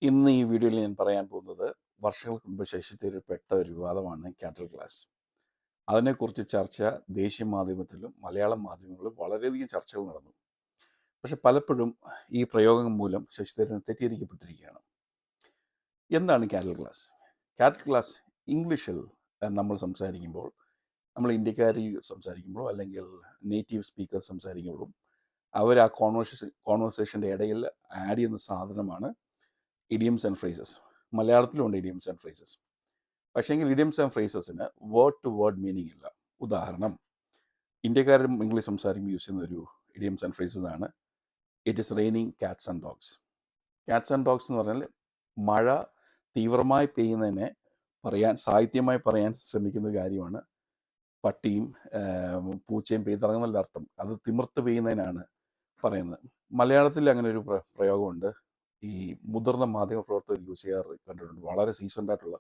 ഇന്ന് ഈ വീഡിയോയിൽ ഞാൻ പറയാൻ പോകുന്നത് വർഷങ്ങൾക്ക് മുമ്പ് ശശി തരൂർ പെട്ട ഒരു വിവാദമാണ് ക്യാറ്റൽ ക്ലാസ്. അതിനെക്കുറിച്ച് ചർച്ച ദേശീയ മാധ്യമത്തിലും മലയാളം മാധ്യമങ്ങളിലും വളരെയധികം ചർച്ചകൾ നടന്നു. പക്ഷെ പലപ്പോഴും ഈ പ്രയോഗം മൂലം ശശി തരൂർ തെറ്റിദ്ധരിക്കപ്പെട്ടിരിക്കുകയാണ്. എന്താണ് ക്യാറ്റൽ ക്ലാസ്? ക്യാറ്റൽ ക്ലാസ് ഇംഗ്ലീഷിൽ നമ്മൾ സംസാരിക്കുമ്പോൾ, നമ്മൾ ഇന്ത്യക്കാർ സംസാരിക്കുമ്പോഴോ അല്ലെങ്കിൽ നേറ്റീവ് സ്പീക്കേഴ്സ് സംസാരിക്കുമ്പോഴും അവർ ആ കോൺവെർസേഷൻ്റെ ഇടയിൽ ആഡ് ചെയ്യുന്ന സാധനമാണ് ഇഡിയംസ് ആൻഡ് ഫ്രേസസ്. മലയാളത്തിലുണ്ട് ഇഡിയംസ് ആൻഡ് ഫ്രേസസ്. പക്ഷേങ്കിൽ ഇഡിയംസ് ആൻഡ് ഫ്രേസസിന് വേർഡ് ടു വേർഡ് മീനിങ് ഇല്ല. ഉദാഹരണം, ഇന്ത്യക്കാരും ഇംഗ്ലീഷ് സംസാരിക്കുമ്പോൾ യൂസ് ചെയ്യുന്ന ഒരു ഇഡിയംസ് ആൻഡ് ഫ്രേസസ് ആണ് it is raining cats and dogs. Cats and dogs എന്ന് പറഞ്ഞാൽ മഴ തീവ്രമായി പെയ്യുന്നതിനെ സാഹിത്യമായി പറയാൻ ശ്രമിക്കുന്ന ഒരു കാര്യമാണ്. പട്ടിയും പൂച്ചയും പെയ്തിറങ്ങുന്നതിൻ്റെ അർത്ഥം അത് തിമിർത്ത് പെയ്യുന്നതിനാണ് പറയുന്നത്. മലയാളത്തിൽ അങ്ങനെ ഒരു പ്രയോഗമുണ്ട്. ഈ മുതിർന്ന മാധ്യമപ്രവർത്തകർ യൂസ് ചെയ്യാറ് കണ്ടിട്ടുണ്ട്. വളരെ സീസൺഡ് ആയിട്ടുള്ള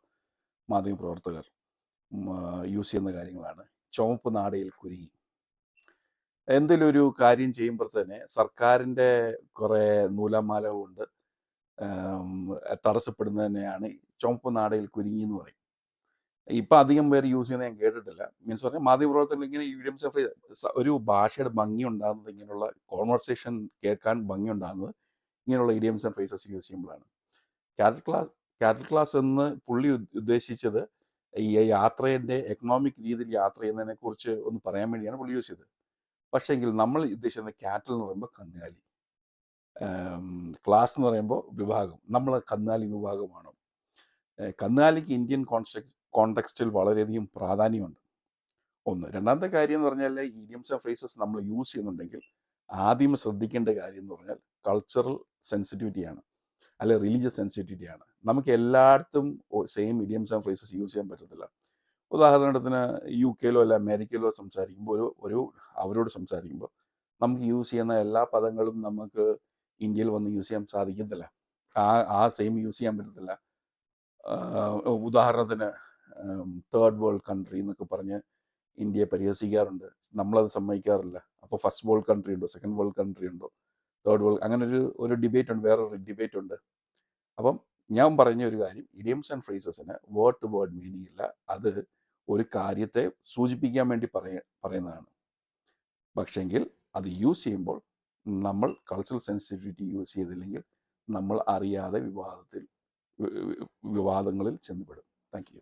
മാധ്യമപ്രവർത്തകർ യൂസ് ചെയ്യുന്ന കാര്യങ്ങളാണ്. ചുവപ്പ് നാടയിൽ കുരുങ്ങി. എന്തെങ്കിലും ഒരു കാര്യം ചെയ്യുമ്പോൾ തന്നെ സർക്കാരിൻ്റെ കുറേ നൂലാമാല കൊണ്ട് തടസ്സപ്പെടുന്നതന്നെയാണ് ചുവപ്പ് നാടയിൽ കുരുങ്ങി എന്ന് പറയും. ഇപ്പം അധികം പേര് യൂസ് ചെയ്യുന്നത് ഞാൻ കേട്ടിട്ടില്ല. മീൻസ് പറഞ്ഞാൽ മാധ്യമപ്രവർത്തകർ ഇങ്ങനെ ഇഡിയംസ് ഒരു ഭാഷയുടെ ഭംഗി ഉണ്ടാകുന്നത്, ഇങ്ങനെയുള്ള കോൺവെർസേഷൻ കേൾക്കാൻ ഭംഗി ഉണ്ടാകുന്നത് ഇങ്ങനെയുള്ള ഇഡിയംസ് ആൻഡ് ഫ്രേസസ് യൂസ് ചെയ്യുമ്പോഴാണ്. ക്യാറ്റൽ ക്ലാസ് എന്ന് പുള്ളി ഉദ്ദേശിച്ചത് ഈ യാത്രേൻ്റെ എക്കണോമിക് രീതിയിൽ യാത്ര ചെയ്യുന്നതിനെക്കുറിച്ച് ഒന്ന് പറയാൻ വേണ്ടിയാണ് പുള്ളി യൂസ് ചെയ്തത്. പക്ഷേങ്കിൽ നമ്മൾ ഉദ്ദേശിക്കുന്നത് ക്യാറ്റൽ എന്ന് പറയുമ്പോൾ കന്നുകാലി, ക്ലാസ് എന്ന് പറയുമ്പോൾ വിഭാഗം. നമ്മൾ കന്നുകാലി വിഭാഗമാണോ? കന്നുകാലിക്ക് ഇന്ത്യൻ കോണ്ടെക്സ്റ്റിൽ വളരെയധികം പ്രാധാന്യമുണ്ട്. ഒന്ന്. രണ്ടാമത്തെ കാര്യം എന്ന് പറഞ്ഞാൽ ഈ ഇഡിയംസ് ആൻഡ് ഫ്രേസസ് നമ്മൾ യൂസ് ചെയ്യുന്നുണ്ടെങ്കിൽ ആദ്യം ശ്രദ്ധിക്കേണ്ട കാര്യം എന്ന് പറഞ്ഞാൽ കൾച്ചറൽ സെൻസിറ്റിവിറ്റിയാണ്, അല്ലെ റിലീജിയസ് സെൻസിറ്റിവിറ്റിയാണ്. നമുക്ക് എല്ലായിടത്തും same idioms and phrases use ചെയ്യാൻ പറ്റത്തില്ല. ഉദാഹരണത്തിന് UK-ലോ അല്ല അമേരിക്കയിലോ സംസാരിക്കുമ്പോൾ അവരോട് സംസാരിക്കുമ്പോൾ നമുക്ക് യൂസ് ചെയ്യുന്ന എല്ലാ പദങ്ങളും നമുക്ക് ഇന്ത്യയിൽ വന്ന് യൂസ് ചെയ്യാൻ സാധിക്കത്തില്ല. ആ സെയിം യൂസ് ചെയ്യാൻ പറ്റത്തില്ല. ഉദാഹരണത്തിന് തേർഡ് വേൾഡ് കൺട്രി എന്നൊക്കെ പറഞ്ഞ് ഇന്ത്യയെ പരിഹസിക്കാറുണ്ട്. നമ്മളത് സമ്മതിക്കാറില്ല. അപ്പോൾ ഫസ്റ്റ് വേൾഡ് കൺട്രി ഉണ്ടോ, സെക്കൻഡ് വേൾഡ് കൺട്രി ഉണ്ടോ, തേർഡ് വേൾഡ്, അങ്ങനെ ഒരു ഡിബേറ്റ് ഉണ്ട്, വേറൊരു ഡിബേറ്റ് ഉണ്ട്. അപ്പം ഞാൻ പറഞ്ഞ ഒരു കാര്യം, ഇഡിയംസ് ആൻഡ് ഫ്രേസസിന് വേർഡ് ടു വേർഡ് മീനിങ് ഇല്ല. അത് ഒരു കാര്യത്തെ സൂചിപ്പിക്കാൻ വേണ്ടി പറയുന്നതാണ്. പക്ഷെങ്കിൽ അത് യൂസ് ചെയ്യുമ്പോൾ നമ്മൾ കൾച്ചറൽ സെൻസിറ്റിവിറ്റി യൂസ് ചെയ്തില്ലെങ്കിൽ നമ്മൾ അറിയാതെ വിവാദങ്ങളിൽ ചെന്നുപെടും. Thank you.